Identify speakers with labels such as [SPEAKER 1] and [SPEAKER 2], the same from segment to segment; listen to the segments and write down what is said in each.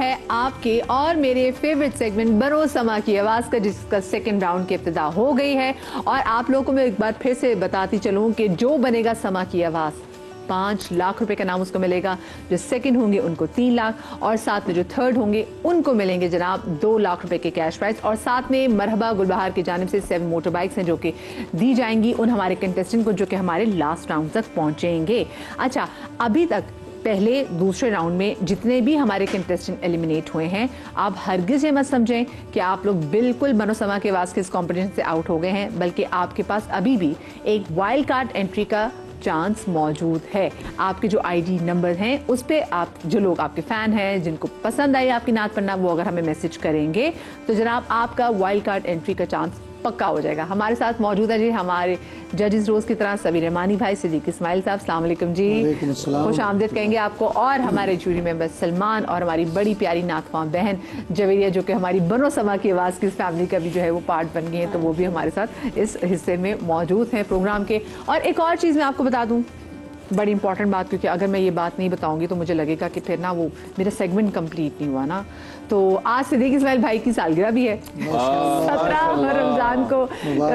[SPEAKER 1] है आपके और मेरे फेवरेट सेगमेंट बनो समा की आवाज़ का, जिसका सेकंड राउंड की इब्तिदा हो गई है। और आप लोगों को मैं एक बार फिर से बताती चलूँ कि जो बनेगा समा की आवाज़ 5 लाख रुपए का नाम उसको मिलेगा, जो सेकंड होंगे उनको 3 लाख और साथ में जो थर्ड होंगे उनको मिलेंगे जनाब 2 लाख रुपए के कैश प्राइज। और साथ में मरहबा गुलबहार की जानिब से 7 मोटर बाइक्स हैं जो कि दी जाएंगी उन हमारे कंटेस्टेंट को जो कि हमारे लास्ट राउंड तक पहुंचेंगे। अच्छा, अभी तक पहले दूसरे राउंड में जितने भी हमारे कंटेस्टेंट एलिमिनेट हुए हैं, आप हरगिज़ ये मत समझें कि आप लोग बिल्कुल बनो समा के आवाज़ के इस कॉम्पिटिशन से आउट हो गए हैं, बल्कि आपके पास अभी भी एक वाइल्ड कार्ड एंट्री का चांस मौजूद है। आपके जो आईडी नंबर हैं उस पे आप, जो लोग आपके फैन हैं, जिनको पसंद आई आपकी नात पढ़ना, वो अगर हमें मैसेज करेंगे तो जनाब आपका वाइल्ड कार्ड एंट्री का चांस पक्का हो जाएगा। हमारे साथ मौजूद है जी हमारे जजेस रोज की तरह सबीर रहमानी भाई, सिद्दीक इस्माइल साहब, अस्सलाम वालेकुम जी, खुश आमदीद कहेंगे आपको। और हमारे जूरी मेंबर सलमान और हमारी बड़ी प्यारी नातवां बहन जवेरिया, जो कि हमारी बनो समा की आवाज़ की फैमिली का भी जो है वो पार्ट बन गई है, तो वो भी हमारे साथ इस हिस्से में मौजूद हैं प्रोग्राम के। और एक और चीज़ मैं आपको बता दूँ, बड़ी इंपॉर्टेंट बात, क्योंकि अगर मैं ये बात नहीं बताऊंगी तो मुझे लगेगा कि फिर ना वो मेरा सेगमेंट कंप्लीट नहीं हुआ ना। तो आज सिद्दीक इस्माइल भाई की सालगिरह भी है, 17 रमजान को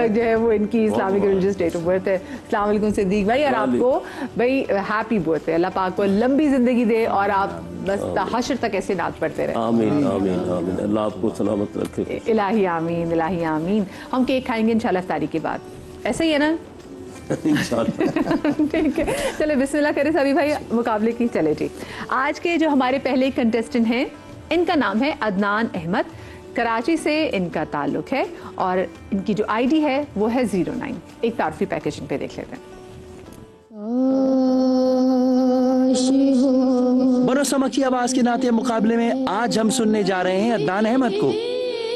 [SPEAKER 1] जो है वो इनकी Islamic religious date of birth है। अस्सलाम वालेकुम सिद्दीक भाई, और आपको भाई हैप्पी बर्थडे, अल्लाह पाक को लंबी जिंदगी दे और आप बस हश्र तक ऐसे नाच पढ़ते रहे।
[SPEAKER 2] आमीन आमीन आमीन, अल्लाह आपको सलामत रखे।
[SPEAKER 1] इलाही आमीन, इलाही आमीन। हम केक खाएंगे इंशाल्लाह इफ्तारी के बाद, ऐसे ही है ना? ठीक है, चले बिस्मिल्लाह करें सभी भाई मुकाबले की। चले जी, आज के जो हमारे पहले कंटेस्टेंट हैं इनका नाम है अदनान अहमद, कराची से इनका ताल्लुक है और इनकी जो आईडी है वो है 09। एक तारफी पैकेजिंग पे देख लेते हैं।
[SPEAKER 3] बनो समा की आवाज के नाते मुकाबले में आज हम सुनने जा रहे हैं अदनान अहमद को,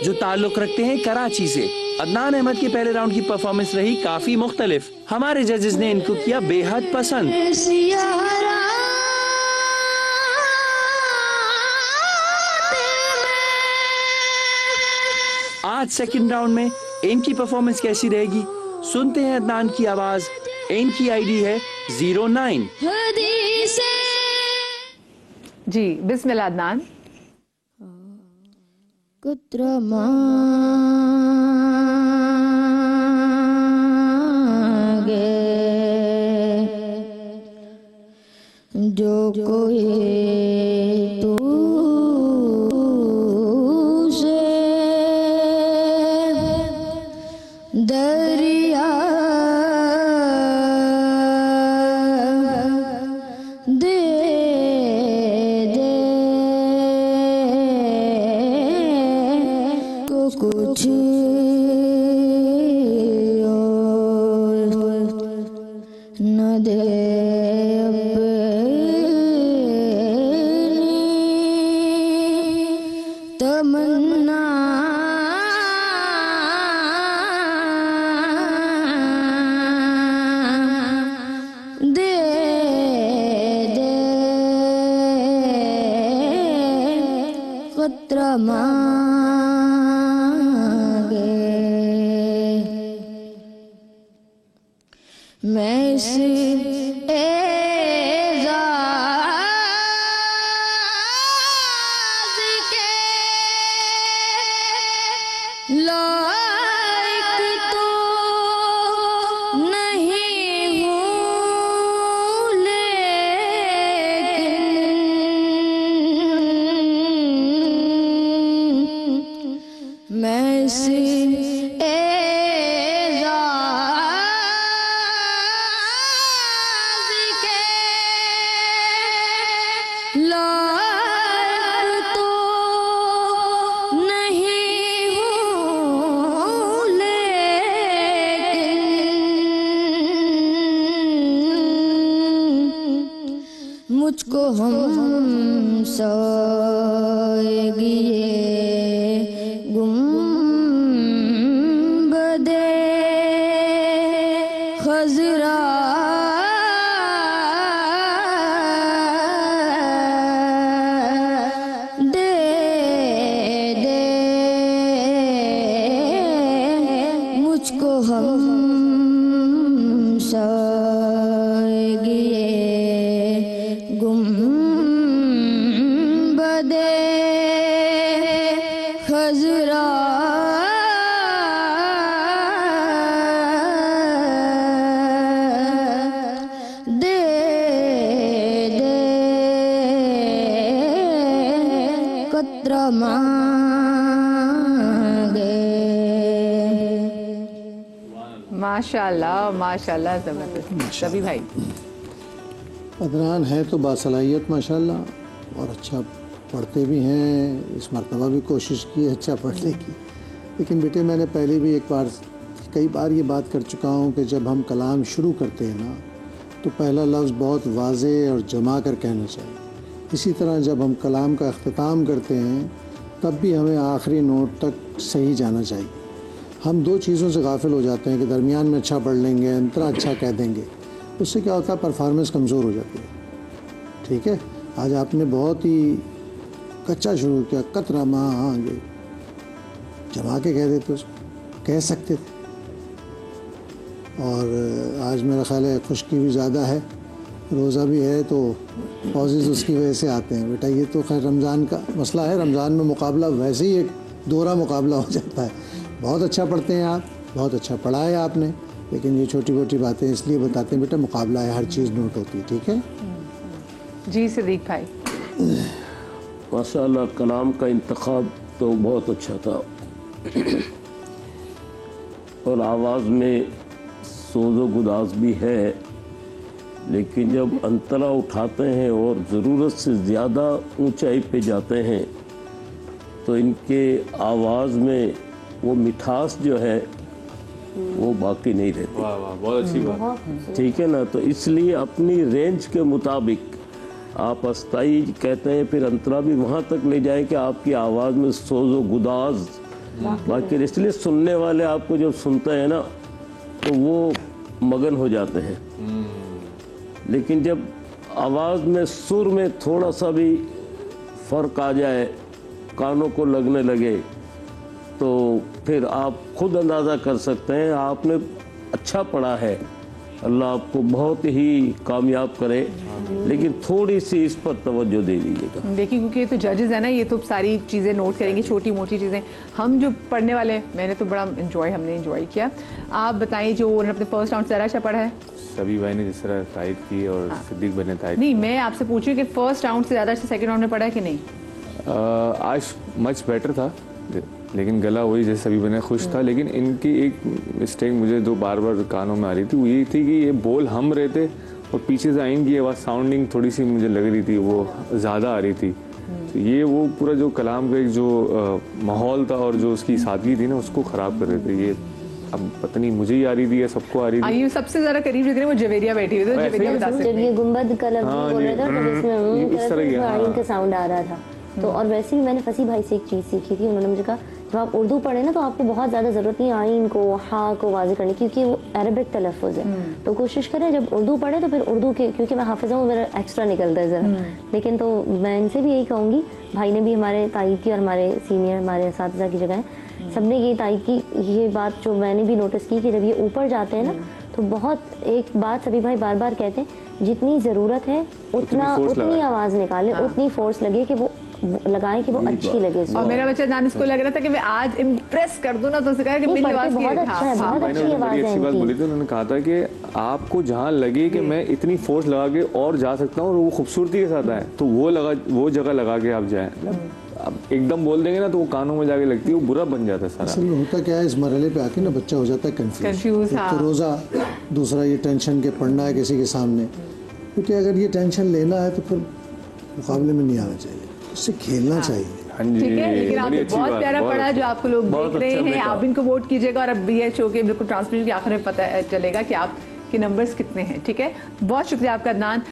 [SPEAKER 3] जो ताल्लुक रखते हैं कराची से। अदनान अहमद के पहले राउंड की परफॉर्मेंस रही काफी मुख्तलिफ। हमारे जजेस ने इनको किया बेहद पसंद। आज सेकंड राउंड में इनकी परफॉर्मेंस कैसी रहेगी, सुनते हैं अदनान की आवाज। इनकी आईडी है 09।
[SPEAKER 1] जी बिस्मिल्लाह अदनान।
[SPEAKER 4] जो कोई तू से दरिया दे दे को कुछ न दे तमन्ना दे दे खतरा मांगे मैं इस लायक तो नहीं हूँ, लेकिन मैं इस मुझको हम सोएगी गुंबदे खजरा दे दे मुझको हम सोएगी गुंबदे मांगे।
[SPEAKER 1] माशाल्लाह माशाल्लाह, जबरदस्त। सभी भाई
[SPEAKER 5] अदनान है तो बासलाहियत माशाल्लाह, और अच्छा पढ़ते भी हैं, इस मरतबा भी कोशिश की है अच्छा पढ़ने की। लेकिन बेटे मैंने पहले भी कई बार ये बात कर चुका हूँ कि जब हम कलाम शुरू करते हैं ना तो पहला लफ्ज़ बहुत वाज़े और जमा कर कहना चाहिए। इसी तरह जब हम कलाम का अख्तिताम करते हैं तब भी हमें आखिरी नोट तक सही जाना चाहिए। हम दो चीज़ों से गाफिल हो जाते हैं कि दरमियान में अच्छा पढ़ लेंगे, अंतरा अच्छा कह देंगे, उससे क्या होता है परफॉर्मेंस कमज़ोर हो जाती है। ठीक है, आज आपने बहुत ही कच्चा शुरू किया, कतरा मांगे, जमा के कह देते उसको, कह सकते थे। और आज मेरा ख़्याल है खुश्की भी ज़्यादा है, रोज़ा भी है, तो पॉजेज़ उसकी वजह से आते हैं। बेटा ये तो खैर रमज़ान का मसला है, रमज़ान में मुकाबला वैसे ही एक दोहरा मुकाबला हो जाता है। बहुत अच्छा पढ़ते हैं आप, बहुत अच्छा पढ़ा है आपने, लेकिन ये छोटी मोटी बातें इसलिए बताते हैं बेटा मुकाबला है, हर चीज़ नोट होती है। ठीक है
[SPEAKER 1] जी सिद्दीक भाई।
[SPEAKER 2] माशाअल्लाह कलाम का इंतखाब तो बहुत अच्छा था और आवाज़ में सोज़ो गुदाज भी है, लेकिन जब अंतरा उठाते हैं और ज़रूरत से ज़्यादा ऊंचाई पे जाते हैं तो इनके आवाज़ में वो मिठास जो है वो बाकी नहीं रहती।
[SPEAKER 6] वाह वाह, बहुत अच्छी बात।
[SPEAKER 2] ठीक है ना, तो इसलिए अपनी रेंज के मुताबिक आप अस्थाई कहते हैं, फिर अंतरा भी वहाँ तक ले जाएं कि आपकी आवाज़ में सोज़ो गुदाज बाकी। इसलिए सुनने वाले आपको जब सुनते हैं ना तो वो मगन हो जाते हैं। लेकिन जब आवाज़ में सुर में थोड़ा सा भी फ़र्क आ जाए, कानों को लगने लगे, तो फिर आप खुद अंदाज़ा कर सकते हैं आपने अच्छा पढ़ा है। अल्लाह आपको बहुत ही कामयाब करे, लेकिन थोड़ी सी इस पर तवज्जो दे दीजिएगा।
[SPEAKER 1] देखिए क्योंकि ये तो जजेस है ना, ये तो सारी चीज़ें नोट करेंगे, छोटी मोटी चीज़ें। हम जो पढ़ने वाले हैं, मैंने तो बड़ा हमने एंजॉय किया। आप बताइए जो अपने फर्स्ट राउंड से ज़रा अच्छा पढ़ा है।
[SPEAKER 6] सभी भाई ने जिस तरह तारीफ की और सिद्दीक भाई ने तारीफ
[SPEAKER 1] नहीं, मैं आपसे पूछ रही हूँ कि फर्स्ट राउंड से ज़्यादा अच्छा सेकंड राउंड में पढ़ा है कि नहीं?
[SPEAKER 6] आज मच बेटर था, लेकिन गला वही जैसे सभी बने खुश था। लेकिन इनकी एक मिस्टेक मुझे जो बार बार कानों में आ रही थी वो ये थी कि ये बोल हम रहे थे और पीछे से आइंगी आवाज़ साउंडिंग थोड़ी सी मुझे लग रही थी, वो ज़्यादा आ रही थी। तो ये वो पूरा जो कलाम का एक जो माहौल था और जो उसकी सादगी थी ना उसको ख़राब कर रहे थे। ये अब पता नहीं मुझे ही आ रही थी या सबको आ रही थी।
[SPEAKER 1] आइए सबसे ज़्यादा करीब जितने वो जवेरिया बैठी हुई थी, तो जवेरिया बता सकते
[SPEAKER 7] जब ये
[SPEAKER 1] हैं।
[SPEAKER 7] गुंबद का लफ्ज़ बोल रहे थे तो इसमें
[SPEAKER 6] इस तरह की,
[SPEAKER 7] आइन का साउंड आ रहा था। तो और वैसे ही मैंने फसी भाई से एक चीज़ सीखी थी, उन्होंने मुझे कहा जब आप उर्दू पढ़े ना तो आपको बहुत ज़्यादा ज़रूरत नहीं आइन को हा को वाज़े करने की, क्योंकि वो अरबिक तलफ़ुज़ है। तो कोशिश करें जब उर्दू पढ़े तो फिर उर्दू के, क्योंकि मैं हाफिज़ा हूँ, मेरा एक्स्ट्रा निकलता है ज़रा। लेकिन तो मैं इनसे भी यही कहूँगी, भाई ने भी हमारे तारीफ़ की और हमारे सीनियर हमारे असातिज़ा की जगह सबने ये तारीफ़ की। ये बात जो मैंने भी नोटिस की कि जब ये ऊपर जाते हैं ना तो बहुत एक बात सभी भाई बार बार कहते हैं, जितनी ज़रूरत है उतनी आवाज़ निकालें, उतनी फोर्स लगे कि वो लगाएं कि वो अच्छी लगे।
[SPEAKER 1] और मेरा बच्चा दानिश को लग रहा था कि मैं आज इम्प्रेस कर दूं ना, तो उसने कहा कि मेरी आवाज़
[SPEAKER 7] बहुत अच्छा है, बहुत अच्छी आवाज़ है।
[SPEAKER 6] अच्छी बात बोली थी, उन्होंने कहा था कि आपको जहाँ लगे कि मैं इतनी फोर्स लगा के और जा सकता हूँ और वो खूबसूरती के साथ आए तो वो जगह लगा के आप जाएं। अब एकदम बोल देंगे ना तो वो कानों में जाके लगती है, वो बुरा बन जाता है सारा।
[SPEAKER 5] असल में होता क्या है, इस मरहले पे आके ना बच्चा हो जाता है कंफ्यूज।
[SPEAKER 1] हाँ।
[SPEAKER 5] तो रोज़ा, दूसरा ये टेंशन के पढ़ना है किसी के सामने, क्योंकि अगर ये टेंशन लेना है तो फिर मुकाबले में नहीं आना चाहिए, उससे खेलना चाहिए।
[SPEAKER 6] हाँ जी,
[SPEAKER 1] ठीक है, लेकिन आपने
[SPEAKER 6] बड़ी अच्छी
[SPEAKER 1] बहुत
[SPEAKER 6] बात,
[SPEAKER 1] प्यारा
[SPEAKER 6] बहुत
[SPEAKER 1] पढ़ा जो आपको लोग देख रहे हैं।
[SPEAKER 2] बेटा।
[SPEAKER 1] आप इनको वोट कीजिएगा और अब ये शो के बिल्कुल ट्रांसमिशन के आखिर में पता चलेगा कि आपके नंबर्स कितने हैं। ठीक है, बहुत शुक्रिया आपका अदनान।